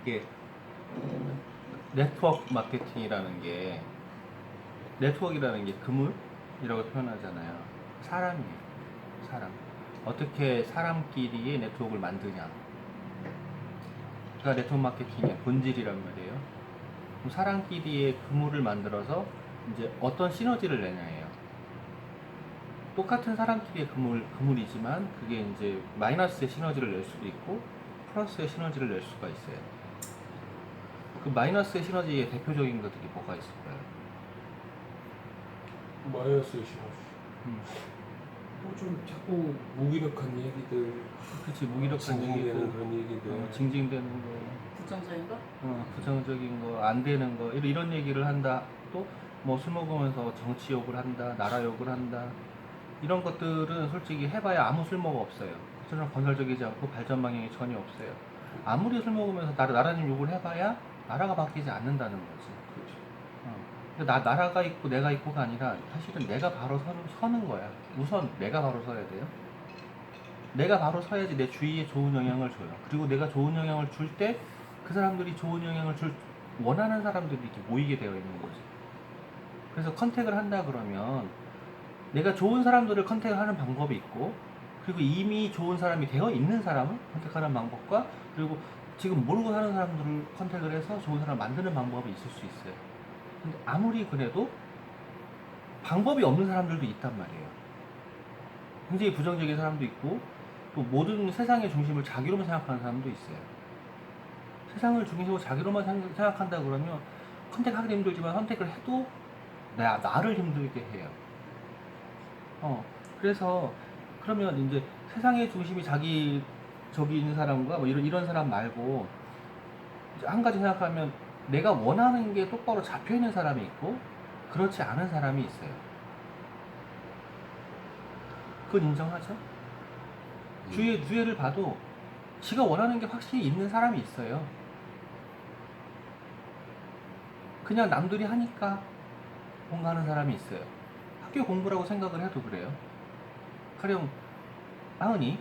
이게 네트워크 마케팅이라는 게, 네트워크라는 게 그물이라고 표현하잖아요. 사람이에요. 사람. 어떻게 사람끼리의 네트워크를 만드냐. 그러니까 네트워크 마케팅의 본질이란 말이에요. 그럼 사람끼리의 그물을 만들어서 이제 어떤 시너지를 내냐예요. 똑같은 사람끼리의 그물이지만 그게 이제 마이너스의 시너지를 낼 수도 있고 플러스의 시너지를 낼 수가 있어요. 그 마이너스의 시너지의 대표적인 것들이 뭐가 있을까요? 마이너스의 시너지. 음. 뭐좀 자꾸 무기력한 얘기들, 그치, 무기력한 징징대는 얘기들, 그런 얘기들. 징징대는 거, 부정적인 거? 부정적인 거, 안 되는 거, 이런 얘기를 한다. 또 뭐 술 먹으면서 정치 욕을 한다, 나라 욕을 한다. 이런 것들은 솔직히 해봐야 아무 쓸모가 없어요. 전혀 건설적이지 않고 발전 방향이 전혀 없어요. 아무리 술 먹으면서 나라님 욕을 해봐야 나라가 바뀌지 않는다는 거지. 그렇지. 근데 나라가 있고 내가 있고가 아니라 사실은 내가 바로 서는 거야. 우선 내가 바로 서야 돼요. 내가 바로 서야지 내 주위에 좋은 영향을 줘요. 그리고 내가 좋은 영향을 줄 때 그 사람들이 좋은 영향을 원하는 사람들이 이렇게 모이게 되어 있는 거지. 그래서 컨택을 한다 그러면 내가 좋은 사람들을 컨택하는 방법이 있고, 그리고 이미 좋은 사람이 되어 있는 사람을 컨택하는 방법과, 그리고 지금 모르고 사는 사람들을 컨택을 해서 좋은 사람을 만드는 방법이 있을 수 있어요. 근데 아무리 그래도 방법이 없는 사람들도 있단 말이에요. 굉장히 부정적인 사람도 있고, 또 모든 세상의 중심을 자기로만 생각하는 사람도 있어요. 세상을 중심으로 자기로만 생각한다 그러면 컨택하기도 힘들지만 선택을 해도 나를 힘들게 해요. 그래서 그러면 이제 세상의 중심이 저기 있는 사람과 뭐 이런 사람 말고 이제 한 가지 생각하면 내가 원하는 게 똑바로 잡혀 있는 사람이 있고 그렇지 않은 사람이 있어요. 그건 인정하죠? 주위를 봐도 지가 원하는 게 확실히 있는 사람이 있어요. 그냥 남들이 하니까 뭔가 하는 사람이 있어요. 학교 공부라고 생각을 해도 그래요. 가령 아은이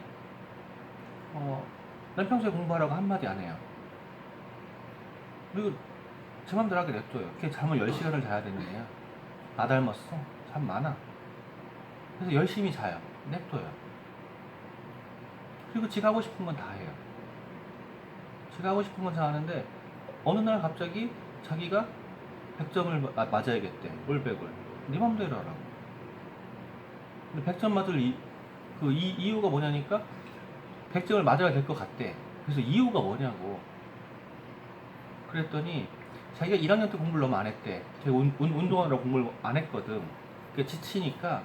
난 평소에 공부하라고 한마디 안 해요. 그리고 제 맘대로 하게 냅둬요. 걔 잠을 10시간을 자야 되는 애야. 나 닮았어. 잠 많아. 그래서 열심히 자요. 냅둬요. 그리고 지가 하고 싶은 건 다 해요. 지가 하고 싶은 건 다 하는데 어느 날 갑자기 자기가 100점을 맞아야겠대. 올백을. 네 맘대로 하라고. 근데 100점 맞을 이유가 뭐냐니까 100점을 맞아야 될 것 같대. 그래서 이유가 뭐냐고. 그랬더니 자기가 1학년 때 공부를 너무 안 했대. 제가 운동하느라 공부를 안 했거든. 그러니까 지치니까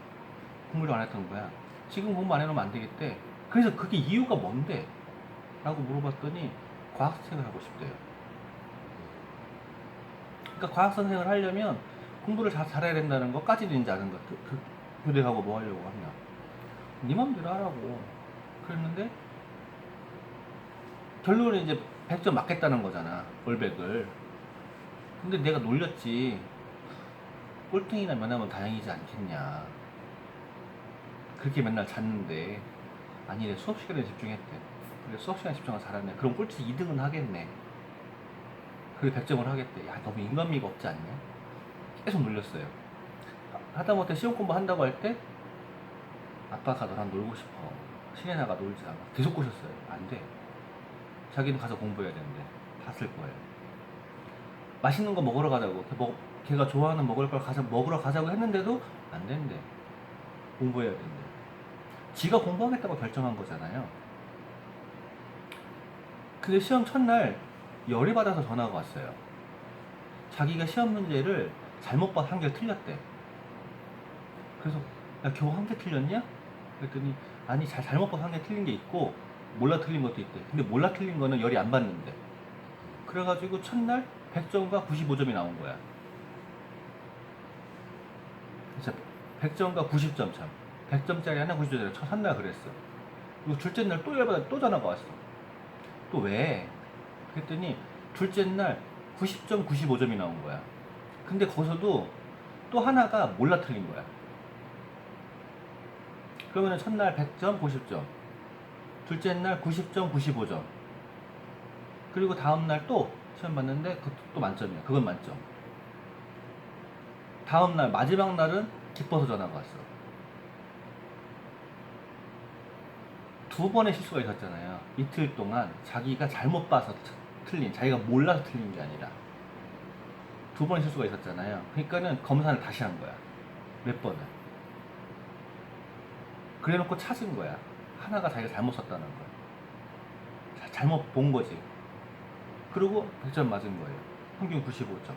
공부를 안 했던 거야. 지금 공부 안 해놓으면 안 되겠대. 그래서 그게 이유가 뭔데? 라고 물어봤더니 과학 선생을 하고 싶대요. 그러니까 과학 선생을 하려면 공부를 잘해야 된다는 것까지는 이제 아는 것. 교대 가고 뭐 하려고 하냐. 네 맘대로 하라고. 그랬는데 결론은 이제 100점 맞겠다는 거잖아. 올백을. 근데 내가 놀렸지. 꼴등이나 면하면 다행이지 않겠냐. 그렇게 맨날 잤는데 아니래. 수업 시간에 집중했대. 그래 수업 시간에 집중을 잘하네. 그럼 꼴찌 2등은 하겠네. 그래 100점을 하겠대. 야 너무 인간미가 없지 않냐? 계속 놀렸어요. 하다못해 시험 공부 한다고 할 때 아빠가 너랑 놀고 싶어. 시내나가 놀자. 계속 꼬셨어요. 안 돼. 자기는 가서 공부해야 되는데 봤을 거예요. 맛있는 거 먹으러 가자고. 걔가 좋아하는 먹을 걸 먹으러 가자고 했는데도 안 된대. 공부해야 된대. 지가 공부하겠다고 결정한 거잖아요. 근데 시험 첫날 열이 받아서 전화가 왔어요. 자기가 시험 문제를 잘못 봐서 한 개 틀렸대. 그래서 야 겨우 한 개 틀렸냐? 그랬더니 아니 잘못 봐서 한 개 틀린 게 있고 몰라 틀린 것도 있대. 근데 몰라 틀린 거는 열이 안 받는데. 그래가지고 첫날 100점과 95점이 나온 거야. 그래서 100점과 90점 참. 100점짜리 하나 90점짜리 첫날 그랬어. 그리고 둘째 날 또 열받아 또 전화가 왔어. 또 왜? 그랬더니 둘째 날 90점, 95점이 나온 거야. 근데 거기서도 또 하나가 몰라 틀린 거야. 그러면 첫날 100점, 90점. 둘째 날 90점, 95점. 그리고 다음날 또 시험 봤는데 그것도 또 만점이야. 그건 만점. 다음날 마지막 날은 기뻐서 전화가 왔어. 두 번의 실수가 있었잖아요. 이틀 동안 자기가 잘못 봐서 틀린, 자기가 몰라서 틀린 게 아니라 두 번의 실수가 있었잖아요. 그러니까는 검사를 다시 한 거야. 몇 번을. 그래 놓고 찾은 거야. 하나가 자기가 잘못 썼다는 거야. 잘못 본 거지. 그리고 100점 맞은 거예요. 평균 95점.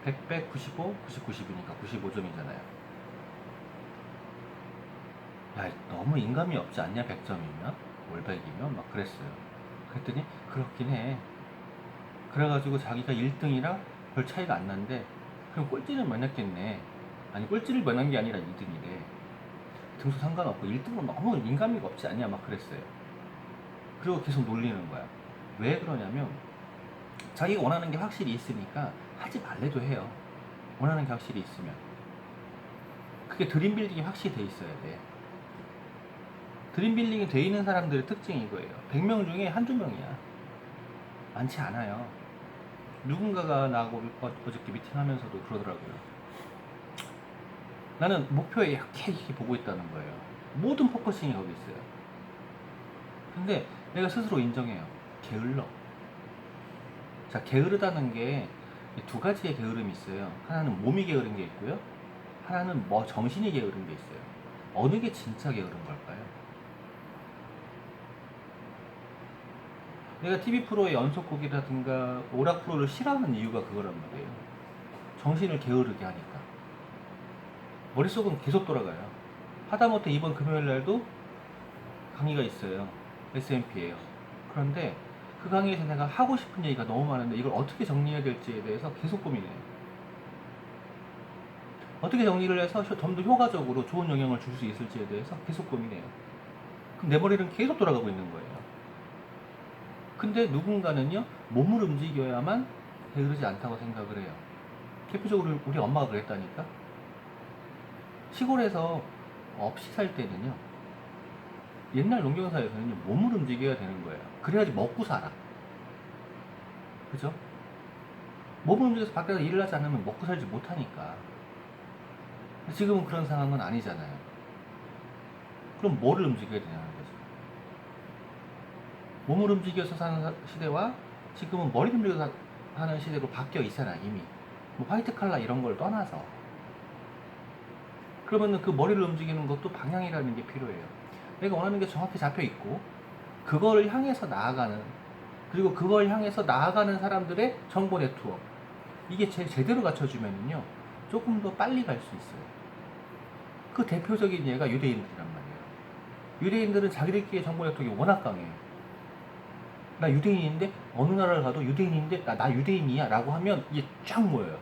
100, 100, 95, 90, 90이니까 95점이잖아요. 야, 너무 인감이 없지 않냐, 100점이면? 월백이면? 막 그랬어요. 그랬더니, 그렇긴 해. 그래가지고 자기가 1등이랑 별 차이가 안 난데, 그럼 꼴찌는 만났겠네. 아니, 꼴찌를 만난 게 아니라 2등이래. 등수 상관없고 1등은 너무 인감이 없지 않냐, 막 그랬어요. 그리고 계속 놀리는 거야. 왜 그러냐면, 자기가 원하는 게 확실히 있으니까 하지 말래도 해요. 원하는 게 확실히 있으면. 그게 드림빌딩이 확실히 돼 있어야 돼. 드림빌딩이 돼 있는 사람들의 특징이 이거예요. 100명 중에 한두 명이야. 많지 않아요. 누군가가 나하고 어저께 미팅하면서도 그러더라고요. 나는 목표에 이렇게 보고 있다는 거예요. 모든 포커싱이 거기 있어요. 근데 내가 스스로 인정해요. 게을러. 자, 게으르다는 게 두 가지의 게으름이 있어요. 하나는 몸이 게으른 게 있고요. 하나는 정신이 게으른 게 있어요. 어느 게 진짜 게으른 걸까요? 내가 TV 프로의 연속곡이라든가 오락 프로를 싫어하는 이유가 그거란 말이에요. 정신을 게으르게 하니까. 머릿속은 계속 돌아가요. 하다못해 이번 금요일 날도 강의가 있어요. SMP예요. 그런데 그 강의에서 내가 하고 싶은 얘기가 너무 많은데 이걸 어떻게 정리해야 될지에 대해서 계속 고민해요. 어떻게 정리를 해서 좀 더 효과적으로 좋은 영향을 줄 수 있을지에 대해서 계속 고민해요. 그럼 내 머리는 계속 돌아가고 있는 거예요. 근데 누군가는요, 몸을 움직여야만 게으르지 않다고 생각을 해요. 대표적으로 우리 엄마가 그랬다니까? 시골에서 없이 살 때는요, 옛날 농경사에서는요, 몸을 움직여야 되는 거예요. 그래야지 먹고 살아. 그죠? 몸을 움직여서 밖에서 일을 하지 않으면 먹고 살지 못하니까. 지금은 그런 상황은 아니잖아요. 그럼 뭐를 움직여야 되냐는 거죠. 몸을 움직여서 사는 시대와 지금은 머리를 움직여서 하는 시대로 바뀌어 있잖아, 이미. 뭐 화이트 칼라 이런 걸 떠나서. 그러면은 그 머리를 움직이는 것도 방향이라는 게 필요해요. 내가 원하는 게 정확히 잡혀 있고, 그걸 향해서 나아가는, 그리고 그걸 향해서 나아가는 사람들의 정보 네트워크. 이게 제대로 갖춰지면요, 조금 더 빨리 갈 수 있어요. 그 대표적인 예가 유대인들이란 말이에요. 유대인들은 자기들끼리 정보 네트워크가 워낙 강해요. 나 유대인인데, 어느 나라를 가도 유대인인데, 나 유대인이야 라고 하면 이게 쫙 모여요.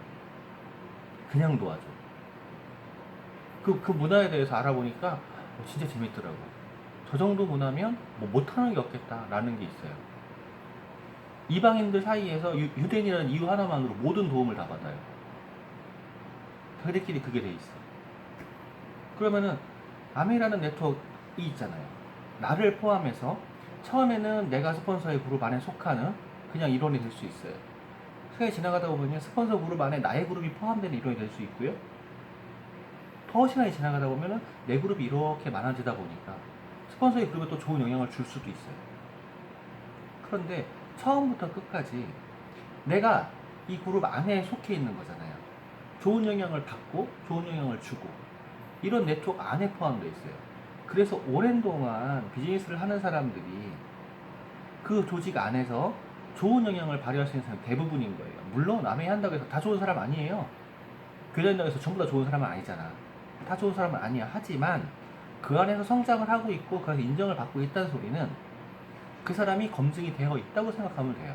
그냥 도와줘. 그 문화에 대해서 알아보니까 진짜 재밌더라고. 저 정도 문화면 뭐 못하는 게 없겠다라는 게 있어요. 이방인들 사이에서 유대인이라는 이유 하나만으로 모든 도움을 다 받아요. 자기들끼리 그게 돼 있어. 그러면은 아미라는 네트워크가 있잖아요. 나를 포함해서 처음에는 내가 스폰서의 그룹 안에 속하는 그냥 일원이 될 수 있어요. 시간이 지나가다 보면 스폰서 그룹 안에 나의 그룹이 포함되는 일원이 될 수 있고요. 더 시간이 지나가다 보면 내 그룹이 이렇게 많아지다 보니까 스폰서의 그룹에 또 좋은 영향을 줄 수도 있어요. 그런데 처음부터 끝까지 내가 이 그룹 안에 속해 있는 거잖아요. 좋은 영향을 받고 좋은 영향을 주고 이런 네트워크 안에 포함되어 있어요. 그래서 오랜 동안 비즈니스를 하는 사람들이 그 조직 안에서 좋은 영향을 발휘할 수 있는 사람이 대부분인 거예요. 물론 남이 한다고 해서 다 좋은 사람 아니에요. 교회한다고 해서 전부 다 좋은 사람은 아니잖아. 다 좋은 사람은 아니야. 하지만 그 안에서 성장을 하고 있고 그래서 인정을 받고 있다는 소리는 그 사람이 검증이 되어 있다고 생각하면 돼요.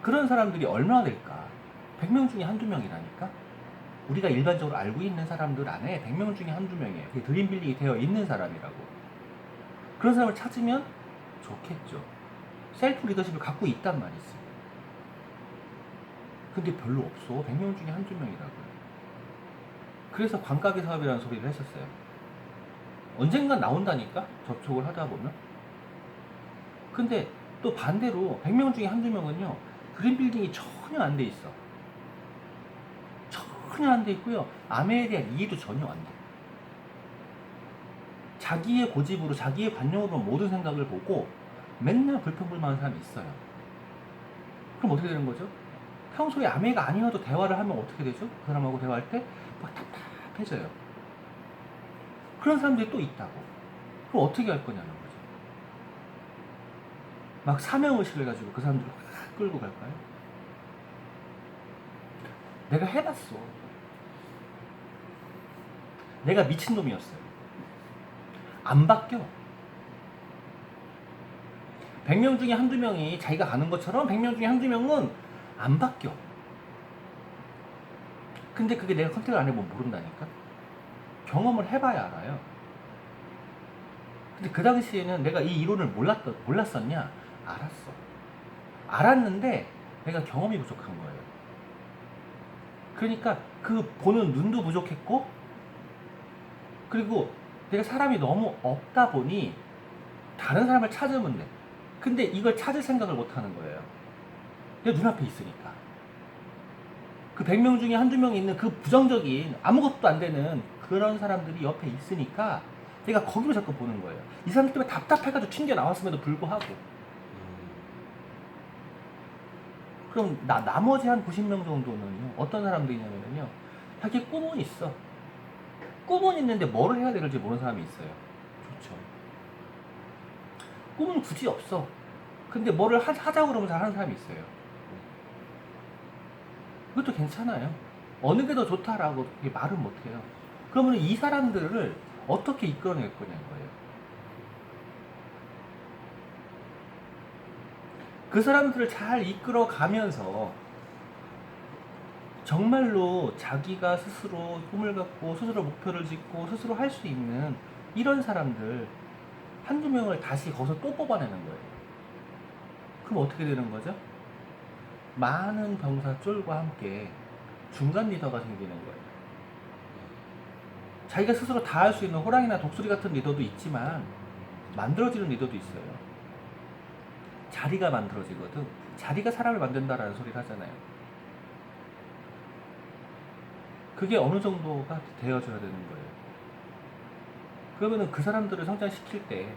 그런 사람들이 얼마나 될까? 100명 중에 한두 명이라니까? 우리가 일반적으로 알고 있는 사람들 안에 100명 중에 한두 명이에요. 그게 드림빌딩이 되어 있는 사람이라고. 그런 사람을 찾으면 좋겠죠. 셀프 리더십을 갖고 있단 말이지. 근데 별로 없어. 100명 중에 한두 명이라고요. 그래서 관가게 사업이라는 소리를 했었어요. 언젠간 나온다니까? 접촉을 하다 보면. 근데 또 반대로 100명 중에 한두 명은요, 그린 빌딩이 전혀 안 돼 있어. 전혀 안 돼 있고요. 아메에 대한 이해도 전혀 안 돼. 자기의 고집으로, 자기의 관념으로 모든 생각을 보고 맨날 불평불만하는 사람이 있어요. 그럼 어떻게 되는 거죠? 평소에 아메가 아니어도 대화를 하면 어떻게 되죠? 그 사람하고 대화할 때 막 답답해져요. 그런 사람들이 또 있다고. 그럼 어떻게 할 거냐는 거죠. 막 사명의식을 가지고 그 사람들을 확 끌고 갈까요? 내가 해봤어. 내가 미친놈이었어요. 안 바뀌어. 100명 중에 한두 명이 자기가 가는 것처럼 100명 중에 한두 명은 안 바뀌어. 근데 그게 내가 컨택을 안 해보면 모른다니까? 경험을 해봐야 알아요. 근데 그 당시에는 내가 이 이론을 몰랐었냐? 알았어. 알았는데 내가 경험이 부족한 거예요. 그러니까 그 보는 눈도 부족했고, 그리고 내가 사람이 너무 없다 보니 다른 사람을 찾으면 돼. 근데 이걸 찾을 생각을 못 하는 거예요. 내 눈앞에 있으니까. 그 100명 중에 한두 명 있는 그 부정적인 아무것도 안 되는 그런 사람들이 옆에 있으니까 내가 거기로 자꾸 보는 거예요. 이 사람들 때문에 답답해가지고 튕겨 나왔음에도 불구하고. 그럼 나머지 한 90명 정도는요, 어떤 사람들이냐면요, 자기 꿈은 있어. 꿈은 있는데 뭐를 해야 될지 모르는 사람이 있어요. 좋죠. 꿈은 굳이 없어. 근데 뭐를 하자고 그러면 잘 하는 사람이 있어요. 그것도 괜찮아요. 어느 게 더 좋다라고 말은 못해요. 그러면 이 사람들을 어떻게 이끌어낼 거냐는 거예요. 그 사람들을 잘 이끌어 가면서 정말로 자기가 스스로 꿈을 갖고 스스로 목표를 짓고 스스로 할 수 있는 이런 사람들 한두 명을 다시 거기서 또 뽑아내는 거예요. 그럼 어떻게 되는 거죠? 많은 병사 쫄과 함께 중간 리더가 생기는 거예요. 자기가 스스로 다 할 수 있는 호랑이나 독수리 같은 리더도 있지만 만들어지는 리더도 있어요. 자리가 만들어지거든. 자리가 사람을 만든다라는 소리를 하잖아요. 그게 어느 정도가 되어져야 되는 거예요. 그러면은 그 사람들을 성장시킬 때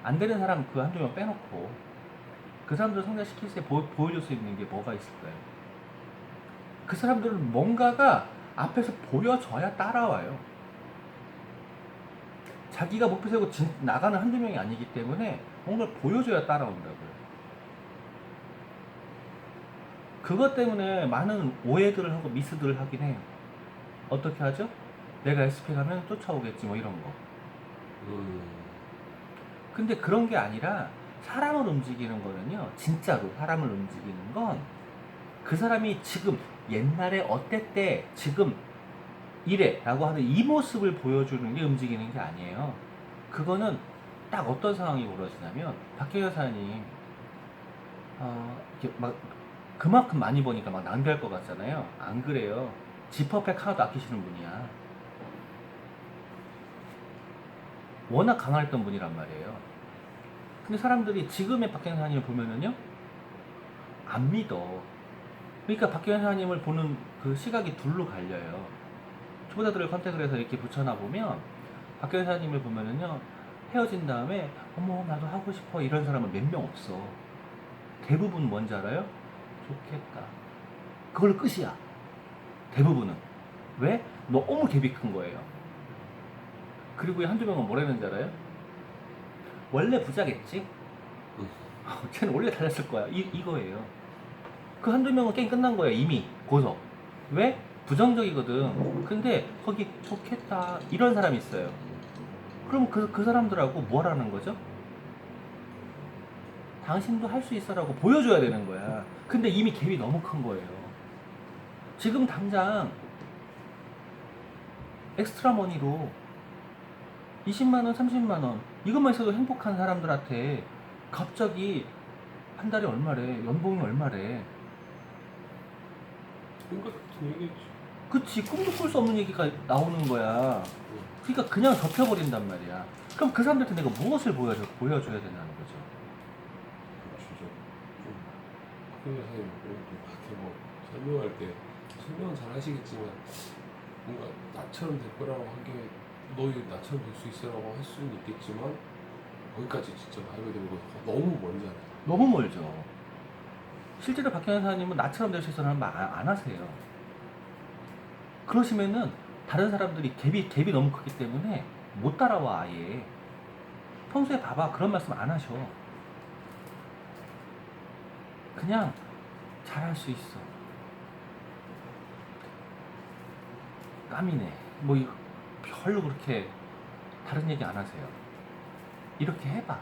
안 되는 사람 그 한두 명 빼놓고 그 사람들을 성장시킬 때 보여줄 수 있는 게 뭐가 있을까요? 그 사람들은 뭔가가 앞에서 보여져야 따라와요. 자기가 목표 세우고 나가는 한두 명이 아니기 때문에 뭔가를 보여줘야 따라온다고요. 그것 때문에 많은 오해들을 하고 미스들을 하긴 해요. 어떻게 하죠? 내가 SP 가면 쫓아오겠지 뭐 이런 거. 근데 그런 게 아니라 사람을 움직이는 거는요, 진짜로 사람을 움직이는 건 그 사람이 지금 옛날에 어땠대, 지금 이래 라고 하는 이 모습을 보여주는 게 움직이는 게 아니에요. 그거는 딱 어떤 상황이 벌어지냐면, 박혜연 여사님 이렇게 막 그만큼 많이 버니까 막 낭비할 것 같잖아요. 안 그래요. 지퍼백 하나도 아끼시는 분이야. 워낙 강했던 분이란 말이에요. 근데 사람들이 지금의 박혜연 여사님을 보면은요, 안 믿어. 그러니까 박혜연 여사님을 보는 그 시각이 둘로 갈려요. 초보자들을 컨택을 해서 이렇게 붙여놔 보면 박혜연 여사님을 보면은요, 헤어진 다음에 어머 나도 하고 싶어 이런 사람은 몇 명 없어. 대부분 뭔지 알아요? 좋겠다. 그걸로 끝이야. 대부분은. 왜? 너무 갭이 큰 거예요. 그리고 한두 명은 뭐라는지 알아요? 원래 부자겠지? 쟤는 원래 달렸을 거야. 이거예요. 그 한두 명은 게임 끝난 거예요. 이미 고서. 왜? 부정적이거든. 근데 거기 좋겠다 이런 사람이 있어요. 그럼 그 사람들하고 뭘 하는 거죠? 당신도 할 수 있어라고 보여줘야 되는 거야. 근데 이미 갭이 너무 큰 거예요. 지금 당장 엑스트라 머니로 20만원, 30만원 이것만 있어도 행복한 사람들한테 갑자기 한 달에 얼마래, 연봉이 얼마래. 꿈과 같은 얘기지. 그치, 꿈도 꿀 수 없는 얘기가 나오는 거야. 그러니까 그냥 덮여버린단 말이야. 그럼 그 사람들한테 내가 무엇을 보여줘야 된다는 거죠? 박근혜 선생님 그렇게 뭐 설명할 때 설명은 잘 하시겠지만 뭔가 나처럼 될 거라고 하기에 너희 나처럼 될 수 있어라고 할 수는 있겠지만 거기까지 진짜 말 그대로 너무 멀잖아요. 너무 멀죠. 실제로 박현현 사장님은 나처럼 될 수 있어라는 말 안 하세요. 그러시면은 다른 사람들이 갭이 너무 크기 때문에 못 따라와 아예. 평소에 봐봐 그런 말씀 안 하셔. 그냥 잘할 수 있어. 땀이네. 뭐 별로 그렇게 다른 얘기 안 하세요. 이렇게 해봐.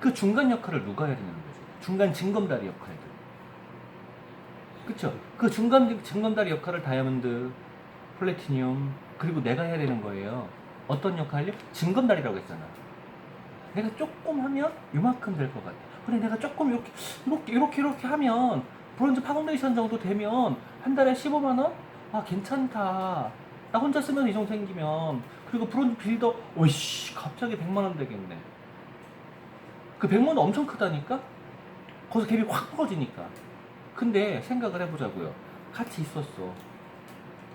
그 중간 역할을 누가 해야 되는 거죠? 중간 징검다리 역할들. 그쵸? 그 중간 징검다리 역할을 다이아몬드, 플래티늄, 그리고 내가 해야 되는 거예요. 어떤 역할이요? 징검다리라고 했잖아. 내가 조금 하면 요만큼 될 것 같아. 그래, 내가 조금 이렇게 하면 브론즈 파운데이션 정도 되면 한 달에 15만원? 아, 괜찮다. 나 혼자 쓰면 이 정도 생기면. 그리고 브론즈 빌더, 오이씨, 갑자기 100만원 되겠네. 그 100만원 엄청 크다니까? 거기서 갭이 확 벌어지니까. 근데 생각을 해보자고요. 같이 있었어.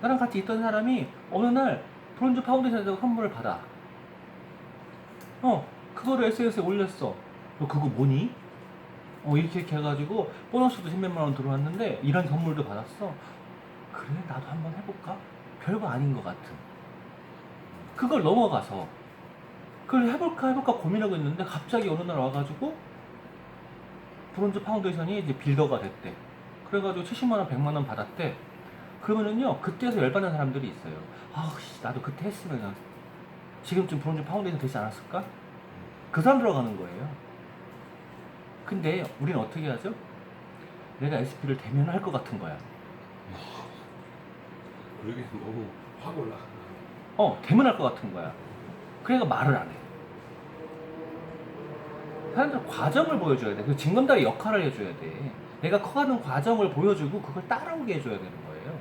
나랑 같이 있던 사람이 어느 날 브론즈 파운데이션에서 선물을 받아. 그거를 SNS에 올렸어. 너 그거 뭐니? 이렇게 해가지고 보너스도 10몇만 원 들어왔는데 이런 선물도 받았어. 그래, 나도 한번 해볼까? 별거 아닌 것 같은. 그걸 넘어가서 그걸 해볼까 고민하고 있는데 갑자기 어느 날 와가지고 브론즈 파운데이션이 이제 빌더가 됐대. 그래가지고 70만 원, 100만 원 받았대. 그러면은요, 그때에서 열받는 사람들이 있어요. 나도 그때 했으면 지금쯤 브론즈 파운데이션 되지 않았을까? 그 사람 들어가는 거예요. 근데 우리는 어떻게 하죠? 내가 SP를 대면할 것 같은 거야. 그러게 너무 확 올라. 대면할 것 같은 거야. 그러니까 말을 안 해. 사람들 과정을 보여줘야 돼. 그 징검다리 역할을 해줘야 돼. 내가 커가는 과정을 보여주고 그걸 따라오게 해줘야 되는 거예요.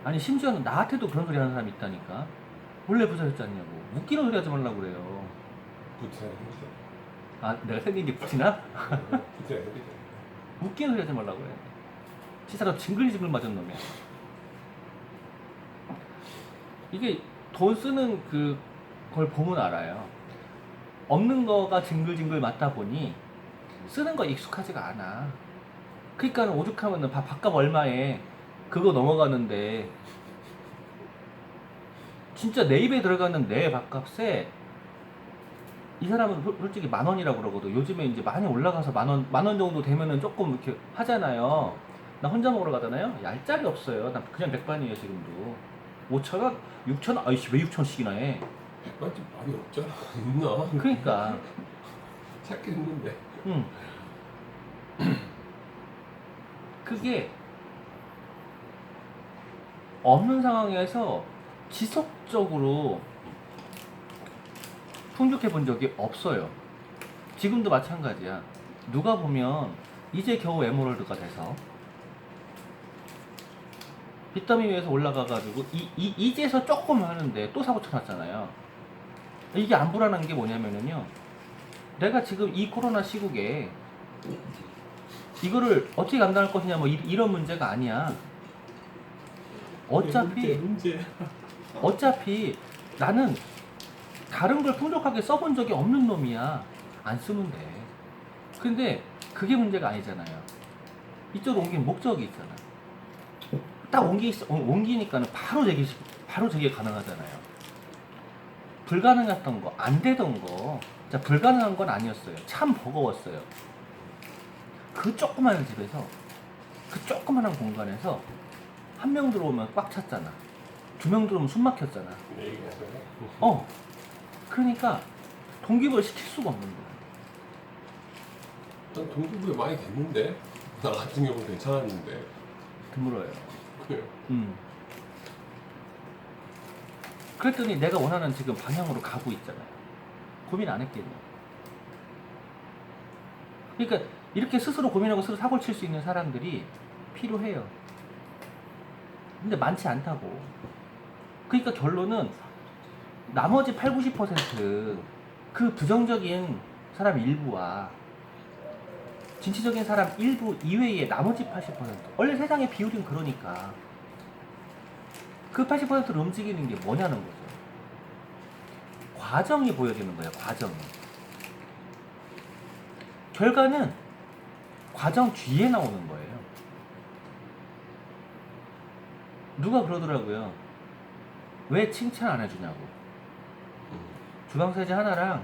아니, 심지어는 나한테도 그런 소리 하는 사람이 있다니까. 원래 부자였지 않냐고. 웃기는 소리 하지 말라고 그래요. 부채는 해주세요. 아, 내가 생긴 게 붙이나? 부채는 해주세요. 웃기는 소리 하지 말라고 그래. 진짜 너 징글징글 맞은 놈이야. 이게 돈 쓰는 그걸 보면 알아요. 없는 거가 징글징글 맞다 보니 쓰는 거 익숙하지가 않아. 그러니까 오죽하면은 밥값 얼마에 그거 넘어가는데 진짜 내 입에 들어가는 내 밥값에 이 사람은 솔직히 10,000원이라고 그러거든. 요즘에 이제 많이 올라가서 만 원 정도 되면은 조금 이렇게 하잖아요. 나 혼자 먹으러 가잖아요. 얄짤이 없어요. 나 그냥 백반이에요 지금도. 5,000원, 6,000원, 아이씨 왜 6,000원씩이나 해? 백반집 많이 없잖아. 있나? 그러니까. 찾긴 했는데. 그게 없는 상황에서 지속적으로 풍족해 본 적이 없어요. 지금도 마찬가지야. 누가 보면 이제 겨우 에메랄드가 돼서 빚더미 위에서 올라가가지고 이제서 조금 하는데 또 사고 쳐놨잖아요. 이게 안 불안한 게 뭐냐면요, 내가 지금 이 코로나 시국에 이거를 어떻게 감당할 것이냐 뭐 이런 문제가 아니야. 어차피 나는 다른 걸 풍족하게 써본 적이 없는 놈이야. 안 쓰면 돼. 근데 그게 문제가 아니잖아요. 이쪽으로 옮긴 목적이 있잖아. 딱 옮기니까는 바로 재개 가능하잖아요. 불가능했던 거, 안 되던 거, 진짜 불가능한 건 아니었어요. 참 버거웠어요. 그 조그마한 집에서, 그 조그마한 공간에서 한 명 들어오면 꽉 찼잖아. 2명 들어오면 숨 막혔잖아. 그러니까 동기부여 시킬 수가 없는 거야. 난 동기부여 많이 됐는데 나 같은 경우는 괜찮았는데. 드물어요. 그래요. 그랬더니 내가 원하는 지금 방향으로 가고 있잖아요. 고민 안 했겠냐. 그러니까 이렇게 스스로 고민하고 스스로 사고를 칠 수 있는 사람들이 필요해요. 근데 많지 않다고. 그러니까 결론은 나머지 80, 90% 그 부정적인 사람 일부와 진취적인 사람 일부 이외의 나머지 80%. 원래 세상의 비율은 그러니까. 그 80%를 움직이는 게 뭐냐는 거죠. 과정이 보여지는 거예요, 과정이. 결과는 과정 뒤에 나오는 거예요. 누가 그러더라고요. 왜 칭찬 안 해주냐고. 주방세제 하나랑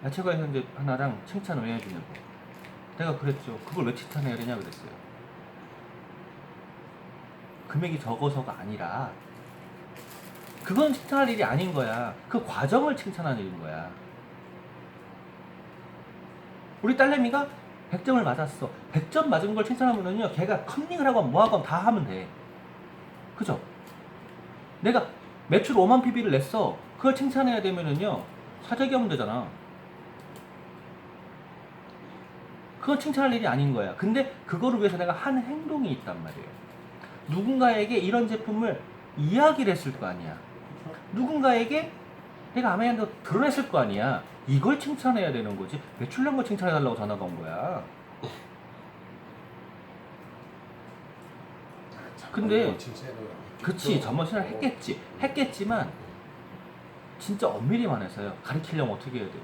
야채과일 현재 하나랑 칭찬을 왜 해주냐고. 내가 그랬죠. 그걸 왜 칭찬해야 되냐 그랬어요. 금액이 적어서가 아니라 그건 칭찬할 일이 아닌 거야. 그 과정을 칭찬하는 일인 거야. 우리 딸내미가 100점을 맞았어. 100점 맞은 걸 칭찬하면은요, 걔가 컨닝을 하건 뭐하건 다 하면 돼. 그죠? 내가 매출 5만 PB를 냈어. 그걸 칭찬해야 되면은요, 사재기 하면 되잖아. 그건 칭찬할 일이 아닌 거야. 근데 그거를 위해서 내가 한 행동이 있단 말이에요. 누군가에게 이런 제품을 이야기를 했을 거 아니야. 누군가에게 내가 아메한테 드러냈을 거 아니야. 이걸 칭찬해야 되는 거지. 매출 난 거 칭찬해달라고 전화가 온 거야. 근데 그치, 전문 신을 했겠지만 진짜 엄밀히만 해서요. 가르치려면 어떻게 해야 돼요?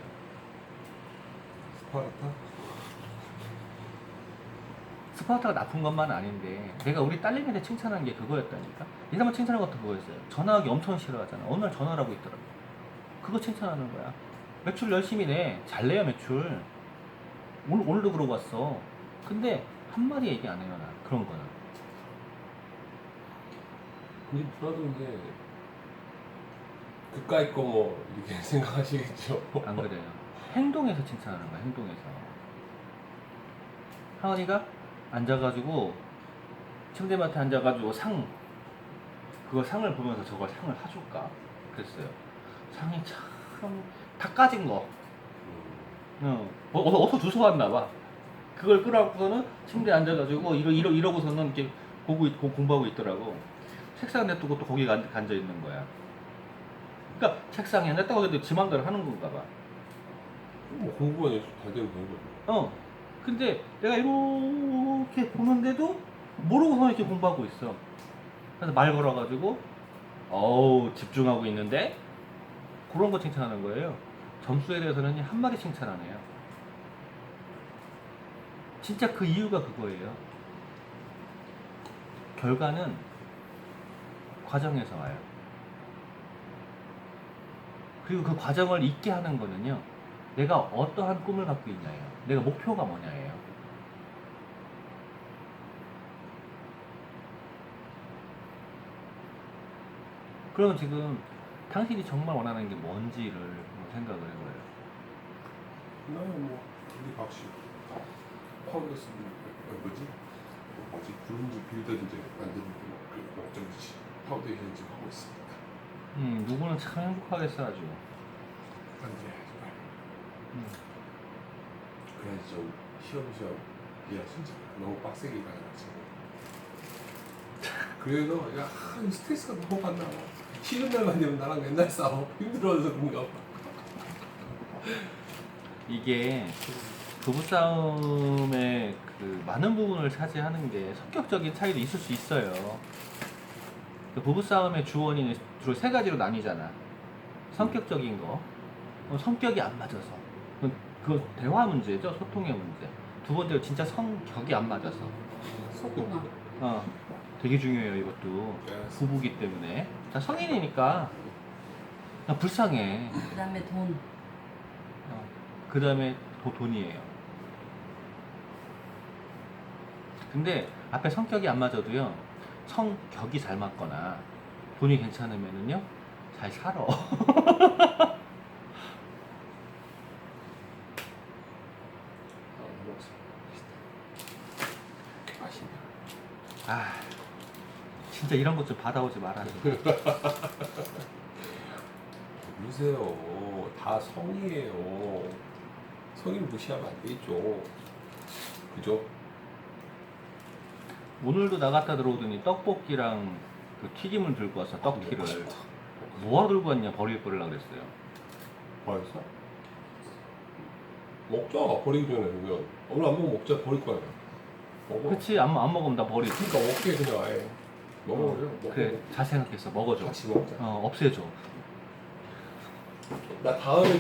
스파르타가 나쁜 것만은 아닌데 내가 우리 딸내미한테 칭찬한 게 그거였다니까. 이 사람은 칭찬한 것도 그거였어요. 전화하기 엄청 싫어하잖아. 어느 날 전화를 하고 있더라고. 그거 칭찬하는 거야. 매출 열심히 내. 잘 내요 매출. 오늘도 그러고 왔어. 근데 한마디 얘기 안 해요. 나 그런 거는. 근데 불화도 게 그까이 거 뭐 이렇게 생각하시겠죠. 안 그래요. 행동에서 칭찬하는 거야. 행동에서. 하은이가 앉아가지고 침대맡에 앉아가지고 그거 상을 보면서 저걸 상을 사줄까? 그랬어요. 상이 참 다 까진 거. 어서 주워 왔나 봐. 그걸 끌어갖고서는 침대에 앉아가지고 이러고서는 이렇게 보고 있고 공부하고 있더라고. 책상 냅두고 또 거기 앉아 있는 거야. 그러니까 책상에 냈다고 해도 지 맘대로 하는 건가 봐. 뭐 공부가 잘 되면 되는 거죠. 근데 내가 이렇게 보는데도 모르고서 이렇게 공부하고 있어. 그래서 말 걸어가지고 어우 집중하고 있는데 그런 거 칭찬하는 거예요. 점수에 대해서는 한마디 칭찬 안 해요. 진짜 그 이유가 그거예요. 결과는 과정에서 와요. 그리고 그 과정을 잊게 하는 거는요, 내가 어떠한 꿈을 갖고 있냐예요. 내가 목표가 뭐냐예요. 그러면 지금 당신이 정말 원하는 게 뭔지를 생각을 해봐요. 나는 뭐 우리 박씨 파우더스 뭐지 브론즈 빌더든지 만드는 그 목적이지 파우더 현지 하고 있습니다. 누구는 참 행복하겠어 아주. 안돼 그래야지 좀 시험시험 이야 진짜 너무 빡세게 가야지. 그래서 야 스트레스가 너무 받나. 쉬는 날만 되면 나랑 맨날 싸워. 힘들어서 그런가 봐. 이게 부부싸움의 그 많은 부분을 차지하는 게 성격적인 차이도 있을 수 있어요. 그 부부싸움의 주원이 주로 세 가지로 나뉘잖아. 성격적인 거, 성격이 안 맞아서, 그 대화 문제죠, 소통의 문제. 두 번째로 진짜 성격이 안 맞아서. 소금아. 되게 중요해요 이것도. 부부기 때문에. 자, 성인이니까 그냥 불쌍해. 그 다음에 돈. 그 다음에 돈이에요. 근데 앞에 성격이 안 맞아도요, 성격이 잘 맞거나 돈이 괜찮으면은요, 잘 살아. 아, 진짜 이런 것 좀 받아오지 말아요. 보세요. 다 성이에요. 성인 무시하면 안 되죠. 그죠? 오늘도 나갔다 들어오더니 떡볶이랑 그 튀김을 들고 왔어. 떡튀를. 뭐하러 들고 왔냐? 버릴 거라 그랬어요. 벌써? 먹자. 버리기 전에 그러면 오늘 안 먹으면 먹자. 버릴 거야. 먹어. 그치 안 먹으면 나 버리지. 그러니까 먹게 그냥 아예 먹어버려. 먹고 그래 잘 생각했어. 먹어줘. 같이 먹자. 없애줘. 나 다음에